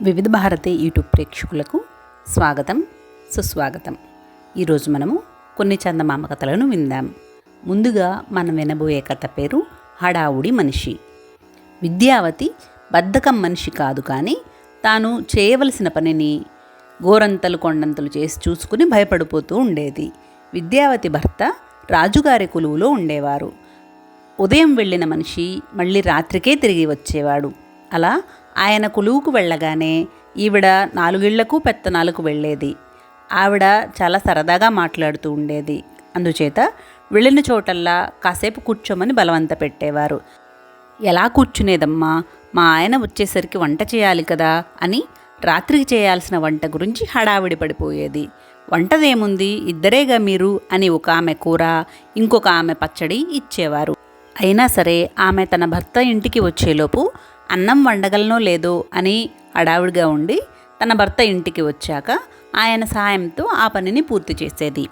వివిధ భారతి యూట్యూబ్ ప్రేక్షకులకు స్వాగతం సుస్వాగతం. ఈరోజు మనము కొన్ని చందమామ కథలను విందాం. ముందుగా మనం వినబోయే కథ పేరు హడావుడి మనిషి. విద్యావతి బద్ధకం మనిషి కాదు, కానీ తాను చేయవలసిన పనిని గోరంతలు కొండంతలు చేసి చూసుకుని భయపడిపోతూ ఉండేది. విద్యావతి భర్త రాజుగారి కొలువులో ఉండేవారు. ఉదయం వెళ్ళిన మనిషి మళ్ళీ రాత్రికే తిరిగి వచ్చేవాడు. అలా ఆయన కొలువుకు వెళ్ళగానే ఈవిడ 4 ఇళ్లకు పెత్తనాలకు వెళ్ళేది. ఆవిడ చాలా సరదాగా మాట్లాడుతూ ఉండేది. అందుచేత వెళ్ళిన చోటల్లా కాసేపు కూర్చోమని బలవంత పెట్టేవారు. ఎలా కూర్చునేదమ్మా, మా ఆయన వచ్చేసరికి వంట చేయాలి కదా అని రాత్రికి చేయాల్సిన వంట గురించి హడావిడి పడిపోయేది. వంటదేముంది, ఇద్దరేగా మీరు అని ఒక ఆమె కూర, ఇంకొక ఆమె పచ్చడి ఇచ్చేవారు. అయినా సరే ఆమె తన భర్త ఇంటికి వచ్చేలోపు అన్నం వండగలనో లేదో అని హడావుడిగా ఉండి తన భర్త ఇంటికి వచ్చాక ఆయన సహాయంతో ఆ పనిని పూర్తి చేసేది.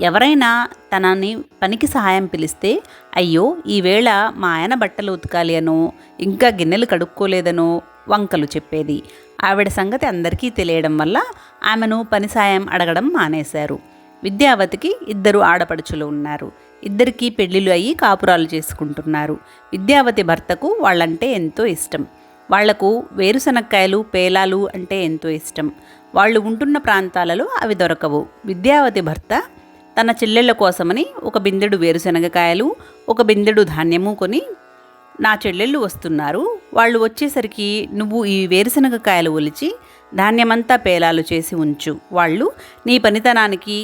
ఎవరైనా తనని పనికి సహాయం పిలిస్తే, అయ్యో ఈవేళ మా ఆయన బట్టలు ఉతకాలి అనో, ఇంకా గిన్నెలు కడుక్కోలేదనో వంకలు చెప్పేది. ఆవిడ సంగతి అందరికీ తెలియడం వల్ల ఆమెను పని సాయం అడగడం మానేశారు. విద్యావతికి 2 ఆడపడుచులు ఉన్నారు. ఇద్దరికీ పెళ్లిళ్ళు అయ్యి కాపురాలు చేసుకుంటున్నారు. విద్యావతి భర్తకు వాళ్ళంటే ఎంతో ఇష్టం. వాళ్లకు వేరుశనక్కాయలు పేలాలు అంటే ఎంతో ఇష్టం. వాళ్ళు ఉంటున్న ప్రాంతాలలో అవి దొరకవు. విద్యావతి భర్త తన చెల్లెళ్ళ కోసమని 1 బిందెడు వేరుశనగకాయలు, 1 బిందెడు ధాన్యము కొని, నా చెల్లెళ్ళు వస్తున్నారు, వాళ్ళు వచ్చేసరికి నువ్వు ఈ వేరుశనగకాయలు ఒలిచి ధాన్యమంతా పేలాలు చేసి ఉంచు, వాళ్ళు నీ పనితనానికి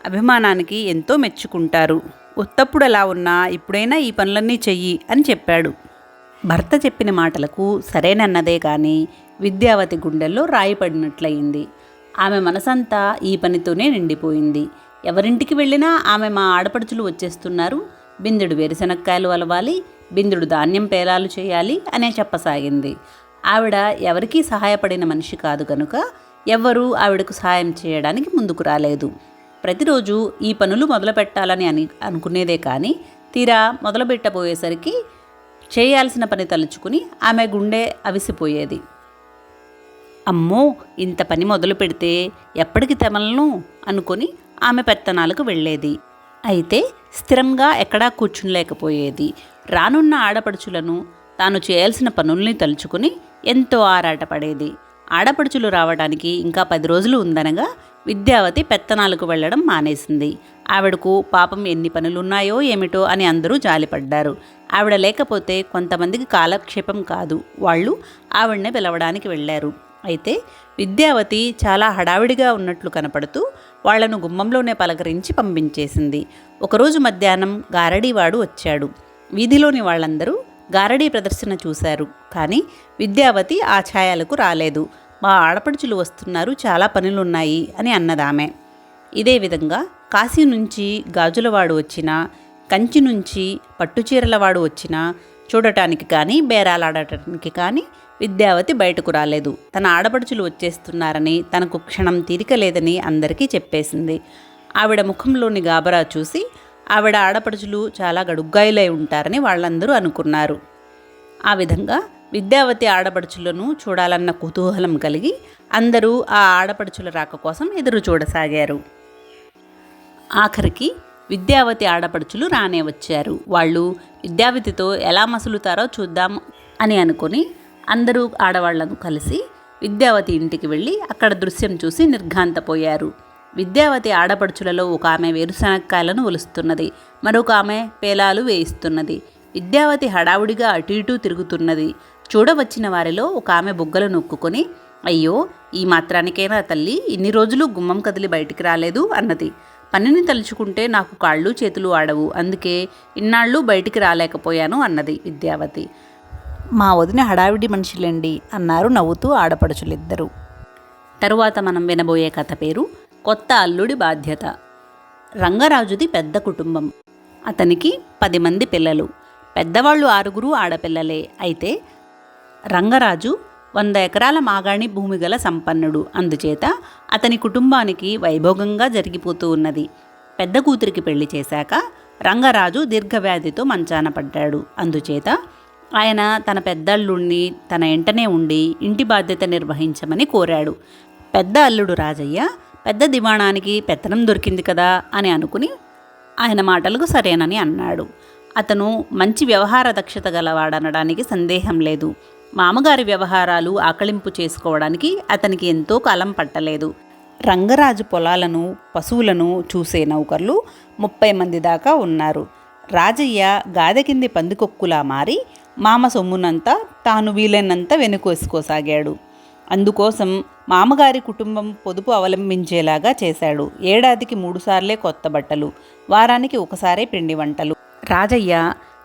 అభిమానానికి ఎంతో మెచ్చుకుంటారు, ఉత్తప్పుడు ఎలా ఉన్నా ఇప్పుడైనా ఈ పనులన్నీ చెయ్యి అని చెప్పాడు. భర్త చెప్పిన మాటలకు సరేనన్నదే కానీ విద్యావతి గుండెల్లో రాయి పడినట్లయింది. ఆమె మనసంతా ఈ పనితోనే నిండిపోయింది. ఎవరింటికి వెళ్ళినా ఆమె మా ఆడపడుచులు వచ్చేస్తున్నారు, బిందెడు వేరుశనక్కాయలు అలవాలి, బిందెడు ధాన్యం పేలాలు చేయాలి అనే చెప్పసాగింది. ఆవిడ ఎవరికీ సహాయపడిన మనిషి కాదు కనుక ఎవ్వరూ ఆవిడకు సహాయం చేయడానికి ముందుకు రాలేదు. ప్రతిరోజు ఈ పనులు మొదలు పెట్టాలని అనుకునేదే కానీ తీరా మొదలుపెట్టబోయేసరికి చేయాల్సిన పని తలుచుకుని ఆమె గుండె అవిసిపోయేది. అమ్మో, ఇంత పని మొదలు పెడితే ఎప్పటికి తెమలను అనుకొని ఆమె పెత్తనాలకు వెళ్ళేది. అయితే స్థిరంగా ఎక్కడా కూర్చునిలేకపోయేది. రానున్న ఆడపడుచులను తాను చేయాల్సిన పనుల్ని తలుచుకుని ఎంతో ఆరాటపడేది. ఆడపడుచులు రావడానికి ఇంకా 10 రోజులు ఉందనగా విద్యావతి పెత్తనాలకు వెళ్ళడం మానేసింది. ఆవిడకు పాపం ఎన్ని పనులున్నాయో ఏమిటో అని అందరూ జాలిపడ్డారు. ఆవిడ లేకపోతే కొంతమందికి కాలక్షేపం కాదు. వాళ్ళు ఆవిడనే పిలవడానికి వెళ్ళారు. అయితే విద్యావతి చాలా హడావిడిగా ఉన్నట్లు కనపడుతూ వాళ్లను గుమ్మంలోనే పలకరించి పంపించేసింది. ఒకరోజు మధ్యాహ్నం గారడీవాడు వచ్చాడు. వీధిలోని వాళ్ళందరూ గారడీ ప్రదర్శన చూశారు. కానీ విద్యావతి ఆ ఛాయలకు రాలేదు. మా ఆడపడుచులు వస్తున్నారు, చాలా పనులున్నాయి అని అన్నదామె. ఇదే విధంగా కాశీ నుంచి గాజులవాడు వచ్చినా, కంచి నుంచి పట్టుచీరలవాడు వచ్చినా చూడటానికి కానీ బేరాలాడటానికి కానీ విద్యావతి బయటకు రాలేదు. తన ఆడపడుచులు వచ్చేస్తున్నారని, తనకు క్షణం తీరిక లేదని అందరికీ చెప్పేసింది. ఆవిడ ముఖంలోని గాబరా చూసి ఆవిడ ఆడపడుచులు చాలా గడుగ్గాయులై ఉంటారని వాళ్ళందరూ అనుకున్నారు. ఆ విధంగా విద్యావతి ఆడపడుచులను చూడాలన్న కుతూహలం కలిగి అందరూ ఆ ఆడపడుచుల రాక కోసం ఎదురు చూడసాగారు. ఆఖరికి విద్యావతి ఆడపడుచులు రానే వచ్చారు. వాళ్ళు విద్యావతితో ఎలా మసులుతారో చూద్దాం అని అనుకుని అందరూ ఆడవాళ్లను కలిసి విద్యావతి ఇంటికి వెళ్ళి అక్కడ దృశ్యం చూసి నిర్ఘాంతపోయారు. విద్యావతి ఆడపడుచులలో ఒక ఆమె వేరుశనక్కాయలను ఒలుస్తున్నది, మరొక ఆమె పేలాలు వేయిస్తున్నది. విద్యావతి హడావుడిగా అటు ఇటూ తిరుగుతున్నది. చూడవచ్చిన వారిలో ఒక ఆమె బుగ్గలు నొక్కుకొని, అయ్యో ఈ మాత్రానికైనా తల్లి ఇన్ని రోజులు గుమ్మం కదిలి బయటికి రాలేదు అన్నది. పనిని తలుచుకుంటే నాకు కాళ్ళు చేతులు ఆడవు, అందుకే ఇన్నాళ్ళు బయటికి రాలేకపోయాను అన్నది విద్యావతి. మా వదిన హడావిడి మనిషిలేండి అన్నారు నవ్వుతూ ఆడపడుచులిద్దరూ. తరువాత మనం వినబోయే కథ పేరు కొత్త అల్లుడి బాధ్యత. రంగరాజుది పెద్ద కుటుంబం. అతనికి 10 మంది పిల్లలు. పెద్దవాళ్ళు 6 ఆడపిల్లలే. అయితే రంగరాజు 100 ఎకరాల మాగాణి భూమి గల సంపన్నుడు. అందుచేత అతని కుటుంబానికి వైభోగంగా జరిగిపోతూ ఉన్నది. పెద్ద కూతురికి పెళ్లి చేశాక రంగరాజు దీర్ఘవ్యాధితో మంచాన పడ్డాడు. అందుచేత ఆయన తన పెద్దల్లుడిని తన ఎంటనే ఉండి ఇంటి బాధ్యత నిర్వహించమని కోరాడు. పెద్ద అల్లుడు రాజయ్య పెద్ద దివాణానికి పెత్తనం దొరికింది కదా అని అనుకుని ఆయన మాటలకు సరేనని అన్నాడు. అతను మంచి వ్యవహార దక్షత గలవాడనడానికి సందేహం లేదు. మామగారి వ్యవహారాలు ఆకళింపు చేసుకోవడానికి అతనికి ఎంతో కాలం పట్టలేదు. రంగరాజు పొలాలను పశువులను చూసే నౌకర్లు 30 మంది దాకా ఉన్నారు. రాజయ్య గాదె కింది పందికొక్కులా మారి మామ సొమ్మునంతా తాను వీలైనంత వెనుకోసుకోసాగాడు. అందుకోసం మామగారి కుటుంబం పొదుపు అవలంబించేలాగా చేశాడు. ఏడాదికి 3 సార్లే కొత్త బట్టలు, వారానికి ఒకసారే పిండి వంటలు. రాజయ్య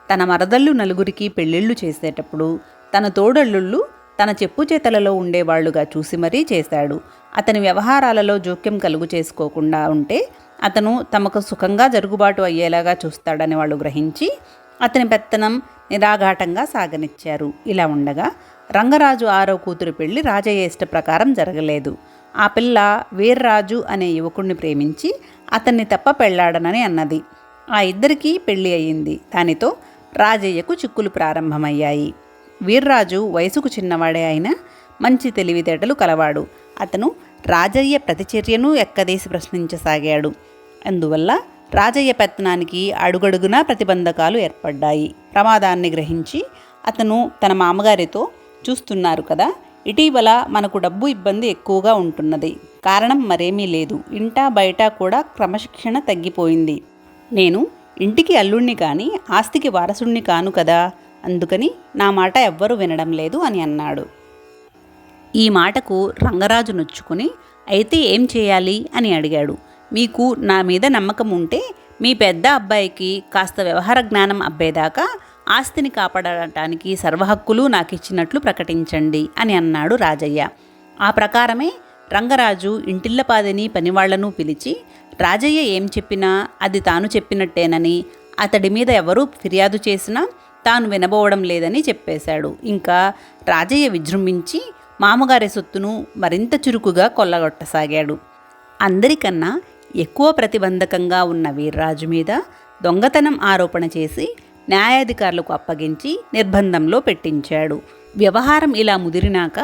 తన మరదళ్ళు నలుగురికి పెళ్ళిళ్ళు చేసేటప్పుడు తన తోడళ్ళుళ్ళు తన చెప్పు చేతలలో ఉండేవాళ్లుగా చూసి మరీ చేశాడు. అతని వ్యవహారాలలో జోక్యం కలుగు చేసుకోకుండా ఉంటే అతను తమకు సుఖంగా జరుగుబాటు అయ్యేలాగా చూస్తాడని వాళ్ళు గ్రహించి అతని పెత్తనం నిరాఘాటంగా సాగనిచ్చారు. ఇలా ఉండగా రంగరాజు 6వ కూతురు పెళ్లి రాజయ్య ఇష్ట ప్రకారం జరగలేదు. ఆ పిల్ల వీర్రాజు అనే యువకుణ్ణి ప్రేమించి అతన్ని తప్ప పెళ్లాడనని అన్నది. ఆ ఇద్దరికీ పెళ్లి అయ్యింది. దానితో రాజయ్యకు చిక్కులు ప్రారంభమయ్యాయి. వీర్రాజు వయసుకు చిన్నవాడే అయినా మంచి తెలివితేటలు కలవాడు. అతను రాజయ్య ప్రతిచర్యను ఎక్కదీసి ప్రశ్నించసాగాడు. అందువల్ల రాజయ్య పెత్తనానికి అడుగడుగునా ప్రతిబంధకాలు ఏర్పడ్డాయి. ప్రమాదాన్ని గ్రహించి అతను తన మామగారితో, చూస్తున్నారు కదా, ఇటీవల మనకు డబ్బు ఇబ్బంది ఎక్కువగా ఉంటున్నది. కారణం మరేమీ లేదు. ఇంటా బయట కూడా క్రమశిక్షణ తగ్గిపోయింది. నేను ఇంటికి అల్లుణ్ణి కానీ ఆస్తికి వారసుణ్ణి కాను కదా, అందుకని నా మాట ఎవ్వరూ వినడం లేదు అని అన్నాడు. ఈ మాటకు రంగరాజు నొచ్చుకుని, అయితే ఏం చేయాలి అని అడిగాడు. మీకు నా మీద నమ్మకం ఉంటే మీ పెద్ద అబ్బాయికి కాస్త వ్యవహార జ్ఞానం అబ్బేదాకా ఆస్తిని కాపాడటానికి సర్వహక్కులు నాకు ఇచ్చినట్లు ప్రకటించండి అని అన్నాడు రాజయ్య. ఆ ప్రకారమే రంగరాజు ఇంటిల్లపాదిని పనివాళ్లను పిలిచి రాజయ్య ఏం చెప్పినా అది తాను చెప్పినట్టేనని, అతడి మీద ఎవరూ ఫిర్యాదు చేసినా తాను వినబోవడం లేదని చెప్పేశాడు. ఇంకా రాజయ్య విజృంభించి మామగారి సొత్తును మరింత చురుకుగా కొల్లగొట్టసాగాడు. అందరికన్నా ఎక్కువ ప్రతిబంధకంగా ఉన్న వీర్రాజు మీద దొంగతనం ఆరోపణ చేసి న్యాయాధికారులకు అప్పగించి నిర్బంధంలో పెట్టించాడు. వ్యవహారం ఇలా ముదిరినాక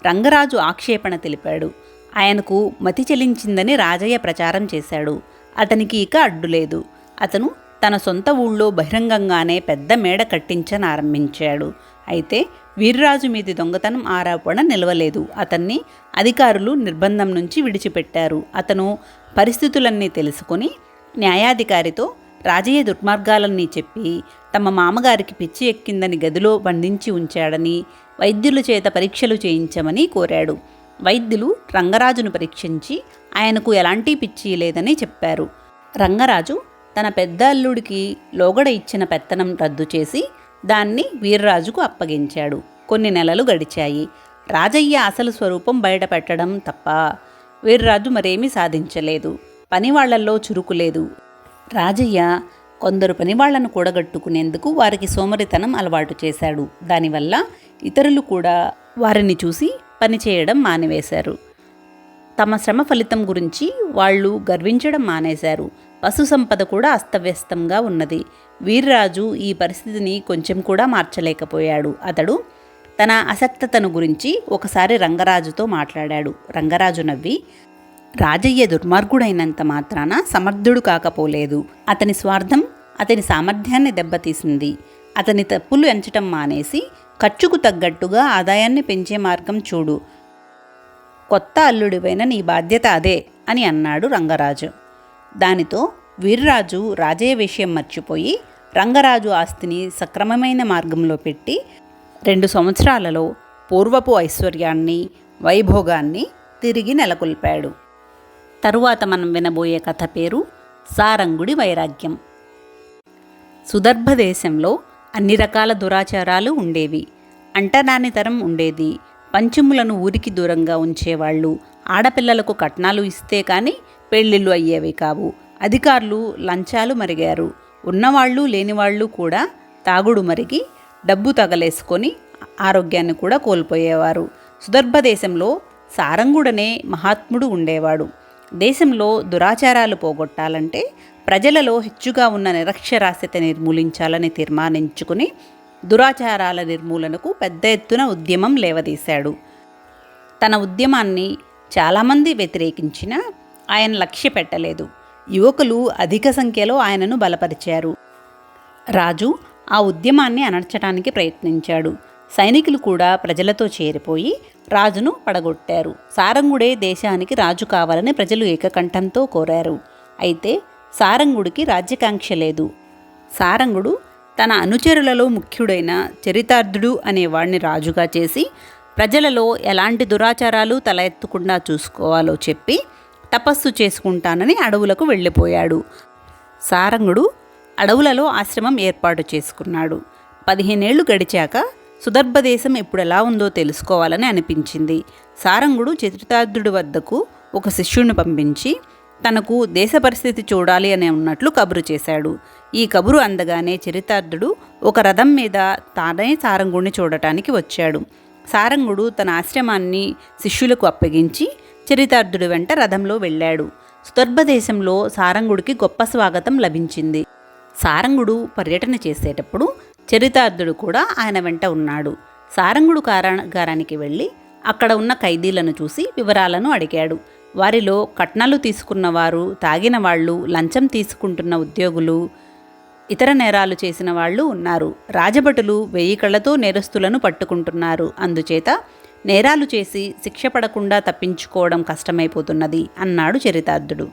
రంగరాజు ఆక్షేపణ తెలిపాడు. ఆయనకు మతి చెలించిందని రాజయ్య ప్రచారం చేశాడు. అతనికి ఇక అడ్డులేదు. అతను తన సొంత ఊళ్ళో బహిరంగంగానే పెద్ద మేడ కట్టించనారంభించాడు. అయితే వీర్రాజు మీది దొంగతనం ఆరోపణ నిలవలేదు. అతన్ని అధికారులు నిర్బంధం నుంచి విడిచిపెట్టారు. అతను పరిస్థితులన్నీ తెలుసుకుని న్యాయాధికారితో రాజయ్య దుర్మార్గాలన్నీ చెప్పి తమ మామగారికి పిచ్చి ఎక్కిందని గదిలో బంధించి ఉంచాడని వైద్యుల చేత పరీక్షలు చేయించమని కోరాడు. వైద్యులు రంగరాజును పరీక్షించి ఆయనకు ఎలాంటి పిచ్చి లేదని చెప్పారు. రంగరాజు తన పెద్ద అల్లుడికి లోగడ ఇచ్చిన పెత్తనం రద్దు చేసి దాన్ని వీర్రాజుకు అప్పగించాడు. కొన్ని నెలలు గడిచాయి. రాజయ్య అసలు స్వరూపం బయటపెట్టడం తప్ప వీర్రాజు మరేమీ సాధించలేదు. పనివాళ్లల్లో చురుకులేదు. రాజయ్య కొందరు పనివాళ్లను కూడగట్టుకునేందుకు వారికి సోమరితనం అలవాటు చేశాడు. దానివల్ల ఇతరులు కూడా వారిని చూసి పనిచేయడం మానివేశారు. తమ శ్రమ ఫలితం గురించి వాళ్ళు గర్వించడం మానేశారు. పశు సంపద కూడా అస్తవ్యస్తంగా ఉన్నది. వీర్రాజు ఈ పరిస్థితిని కొంచెం కూడా మార్చలేకపోయాడు. అతడు తన అసక్తతను గురించి ఒకసారి రంగరాజుతో మాట్లాడాడు. రంగరాజు నవ్వి, రాజయ్య దుర్మార్గుడైనంత మాత్రాన సమర్థుడు కాకపోలేదు. అతని స్వార్థం అతని సామర్థ్యాన్ని దెబ్బతీసింది. అతని తప్పులు ఎంచటం మానేసి ఖర్చుకు తగ్గట్టుగా ఆదాయాన్ని పెంచే మార్గం చూడు. కొత్త అల్లుడివైన నీ బాధ్యత అదే అని అన్నాడు రంగరాజు. దానితో వీర్రాజు రాజయ్య విషయం మర్చిపోయి రంగరాజు ఆస్తిని సక్రమమైన మార్గంలో పెట్టి 2 సంవత్సరాలలో పూర్వపు ఐశ్వర్యాన్ని వైభోగాన్ని తిరిగి నెలకొల్పాడు. తరువాత మనం వినబోయే కథ పేరు సారంగుడి వైరాగ్యం. సుదర్భ దేశంలో అన్ని రకాల దురాచారాలు ఉండేవి. అంటరానితనం ఉండేది. పంచములను ఊరికి దూరంగా ఉంచేవాళ్ళు. ఆడపిల్లలకు కట్నాలు ఇస్తే కానీ పెళ్ళిళ్ళు అయ్యేవి కావు. అధికారులు లంచాలు మరిగారు. ఉన్నవాళ్ళు లేనివాళ్ళు కూడా తాగుడు మరిగి డబ్బు తగలేసుకొని ఆరోగ్యాన్ని కూడా కోల్పోయేవారు. సుదర్భ దేశంలో సారంగుడనే మహాత్ముడు ఉండేవాడు. దేశంలో దురాచారాలు పోగొట్టాలంటే ప్రజలలో హెచ్చుగా ఉన్న నిరక్షరాస్యత నిర్మూలించాలని తీర్మానించుకుని దురాచారాల నిర్మూలనకు పెద్ద ఎత్తున ఉద్యమం లేవదీశాడు. తన ఉద్యమాన్ని చాలామంది వ్యతిరేకించినా ఆయన లక్ష్య పెట్టలేదు. యువకులు అధిక సంఖ్యలో ఆయనను బలపరిచారు. రాజు ఆ ఉద్యమాన్ని అణర్చడానికి ప్రయత్నించాడు. సైనికులు కూడా ప్రజలతో చేరిపోయి రాజును పడగొట్టారు. సారంగుడే దేశానికి రాజు కావాలని ప్రజలు ఏకకంఠంతో కోరారు. అయితే సారంగుడికి రాజ్యకాంక్ష లేదు. సారంగుడు తన అనుచరులలో ముఖ్యుడైన చరితార్థుడు అనేవాడిని రాజుగా చేసి ప్రజలలో ఎలాంటి దురాచారాలు తల ఎత్తకుండా చూసుకోవాలో చెప్పి తపస్సు చేసుకుంటానని అడవులకు వెళ్ళిపోయాడు. సారంగుడు అడవులలో ఆశ్రమం ఏర్పాటు చేసుకున్నాడు. 15 ఏళ్లు గడిచాక సుదర్భదేశం ఎప్పుడెలా ఉందో తెలుసుకోవాలని అనిపించింది. సారంగుడు చరితార్థుడి వద్దకు ఒక శిష్యుడిని పంపించి తనకు దేశ పరిస్థితి చూడాలి అని ఉన్నట్లు కబురు చేశాడు. ఈ కబురు అందగానే చరితార్థుడు ఒక రథం మీద తానే సారంగుడిని చూడటానికి వచ్చాడు. సారంగుడు తన ఆశ్రమాన్ని శిష్యులకు అప్పగించి చరితార్థుడి వెంట రథంలో వెళ్ళాడు. సుదర్భదేశంలో సారంగుడికి గొప్ప స్వాగతం లభించింది. సారంగుడు పర్యటన చేసేటప్పుడు చరితార్థుడు కూడా ఆయన వెంట ఉన్నాడు. సారంగుడు కారాగారానికి వెళ్ళి అక్కడ ఉన్న ఖైదీలను చూసి వివరాలను అడిగాడు. వారిలో కట్నాలు తీసుకున్నవారు, తాగిన వాళ్ళు, లంచం తీసుకుంటున్న ఉద్యోగులు, ఇతర నేరాలు చేసిన వాళ్ళు ఉన్నారు. రాజభటులు 1000 కళ్ళతో నేరస్తులను పట్టుకుంటున్నారు. అందుచేత నేరాలు చేసి శిక్ష పడకుండా తప్పించుకోవడం కష్టమైపోతున్నది అన్నాడు చరితార్థుడు.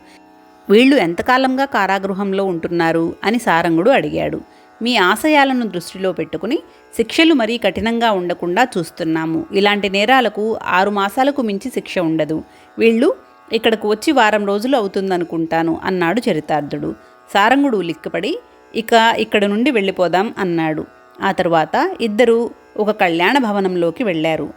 వీళ్ళు ఎంతకాలంగా కారాగృహంలో ఉంటున్నారు అని సారంగుడు అడిగాడు. మీ ఆశయాలను దృష్టిలో పెట్టుకుని శిక్షలు మరీ కఠినంగా ఉండకుండా చూస్తున్నాము. ఇలాంటి నేరాలకు 6 మాసాలకు మించి శిక్ష ఉండదు. వీళ్ళు ఇక్కడకు వచ్చి వారం రోజులు అవుతుందనుకుంటాను అన్నాడు చరితార్థుడు. సారంగుడు ఉలిక్కిపడి ఇక్కడ నుండి వెళ్ళిపోదాం అన్నాడు. ఆ తరువాత ఇద్దరూ ఒక కళ్యాణ భవనంలోకి వెళ్ళారు.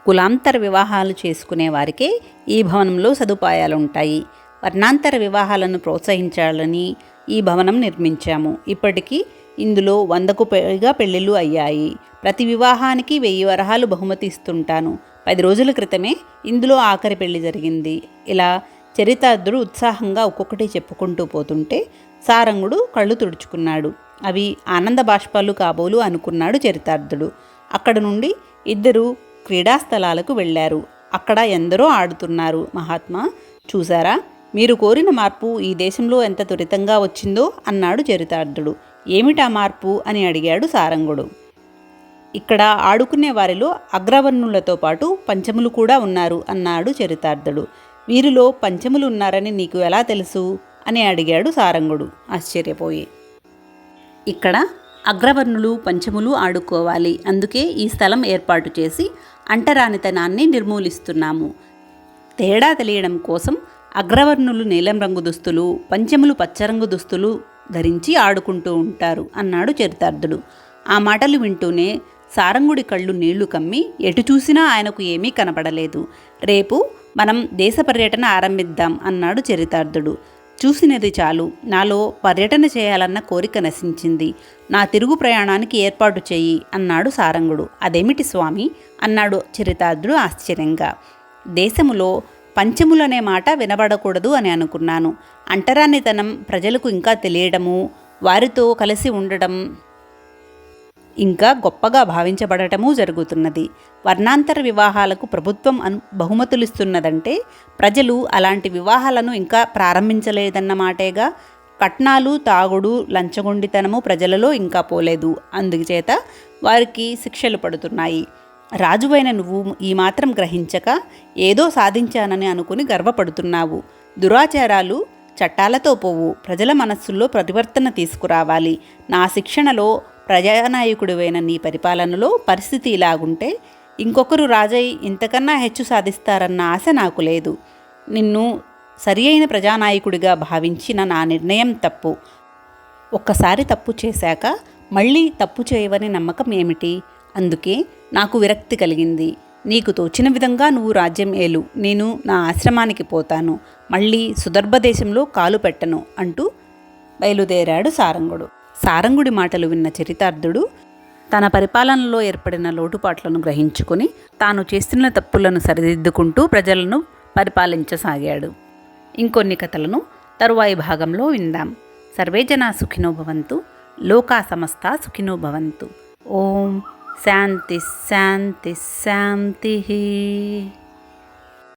కులాంతర వివాహాలు చేసుకునే వారికే ఈ భవనంలో సదుపాయాలుంటాయి. వర్ణాంతర వివాహాలను ప్రోత్సహించాలని ఈ భవనం నిర్మించాము. ఇప్పటికీ ఇందులో 100కు పైగా పెళ్లిళ్ళు అయ్యాయి. ప్రతి వివాహానికి 1000 వరహాలు బహుమతి ఇస్తుంటాను. 10 రోజుల క్రితమే ఇందులో ఆఖరి పెళ్లి జరిగింది. ఇలా చరితార్థుడు ఉత్సాహంగా ఒక్కొక్కటి చెప్పుకుంటూ పోతుంటే సారంగుడు కళ్ళు తుడుచుకున్నాడు. అవి ఆనంద బాష్పాలు కాబోలు అనుకున్నాడు చరితార్థుడు. అక్కడ నుండి ఇద్దరు క్రీడాస్థలాలకు వెళ్ళారు. అక్కడ ఎందరో ఆడుతున్నారు. మహాత్మా, చూసారా, మీరు కోరిన మార్పు ఈ దేశంలో ఎంత త్వరితంగా వచ్చిందో అన్నాడు చరితార్థుడు. ఏమిటా మార్పు అని అడిగాడు సారంగుడు. ఇక్కడ ఆడుకునే వారిలో అగ్రవర్ణులతో పాటు పంచములు కూడా ఉన్నారు అన్నాడు చరితార్థుడు. వీరిలో పంచములు ఉన్నారని నీకు ఎలా తెలుసు అని అడిగాడు సారంగుడు ఆశ్చర్యపోయి. ఇక్కడ అగ్రవర్ణులు పంచములు ఆడుకోవాలి, అందుకే ఈ స్థలం ఏర్పాటు చేసి అంటరానితనాన్ని నిర్మూలిస్తున్నాము. తేడా తెలియడం కోసం అగ్రవర్ణులు నీలం రంగు దుస్తులు, పంచములు పచ్చరంగు దుస్తులు ధరించి ఆడుకుంటూ ఉంటారు అన్నాడు చరితార్థుడు. ఆ మాటలు వింటూనే సారంగుడి కళ్ళు నీళ్లు కమ్మి ఎటు చూసినా ఆయనకు ఏమీ కనపడలేదు. రేపు మనం దేశ పర్యటన ఆరంభిద్దాం అన్నాడు చరితార్థుడు. చూసినది చాలు, నాలో పర్యటన చేయాలన్న కోరిక నశించింది. నా తిరుగు ప్రయాణానికి ఏర్పాటు చెయ్యి అన్నాడు సారంగుడు. అదేమిటి స్వామి అన్నాడు చరితార్థుడు ఆశ్చర్యంగా. దేశములో పంచములనే మాట వినబడకూడదు అని అనుకున్నాను. అంటరానితనం ప్రజలకు ఇంకా తెలియడము, వారితో కలిసి ఉండడం ఇంకా గొప్పగా భావించబడటమూ జరుగుతున్నది. వర్ణాంతర వివాహాలకు ప్రభుత్వం బహుమతులిస్తున్నదంటే ప్రజలు అలాంటి వివాహాలను ఇంకా ప్రారంభించలేదన్నమాటేగా. కట్నాలు, తాగుడు, లంచగొండితనము ప్రజలలో ఇంకా పోలేదు. అందుచేత వారికి శిక్షలు పడుతున్నాయి. రాజువైన నువ్వు ఈ మాత్రం గ్రహించక ఏదో సాధించానని అనుకుని గర్వపడుతున్నావు. దురాచారాలు చట్టాలతో పోవు. ప్రజల మనస్సుల్లో పరివర్తన తీసుకురావాలి. నా శిక్షణలో ప్రజానాయకుడివైన నీ పరిపాలనలో పరిస్థితి ఇలాగుంటే ఇంకొకరు రాజై ఇంతకన్నా హెచ్చు సాధిస్తారన్న ఆశ నాకు లేదు. నిన్ను సరి అయిన ప్రజానాయకుడిగా భావించిన నా నిర్ణయం తప్పు. ఒక్కసారి తప్పు చేశాక మళ్ళీ తప్పు చేయవని నమ్మకం ఏమిటి? అందుకే నాకు విరక్తి కలిగింది. నీకు తోచిన విధంగా నువ్వు రాజ్యం ఏలు, నేను నా ఆశ్రమానికి పోతాను, మళ్ళీ సుదర్భదేశంలో కాలు పెట్టను అంటూ బయలుదేరాడు సారంగుడు. సారంగుడి మాటలు విన్న చరితార్థుడు తన పరిపాలనలో ఏర్పడిన లోటుపాట్లను గ్రహించుకొని తాను చేస్తున్న తప్పులను సరిదిద్దుకుంటూ ప్రజలను పరిపాలించసాగాడు. ఇంకొన్ని కథలను తరువాయి భాగంలో విందాం. సర్వే జనా సుఖినో భవంతు, లోకా సమస్తా సుఖినో భవంతు. ఓం శాంతి శాంతి శాంతి.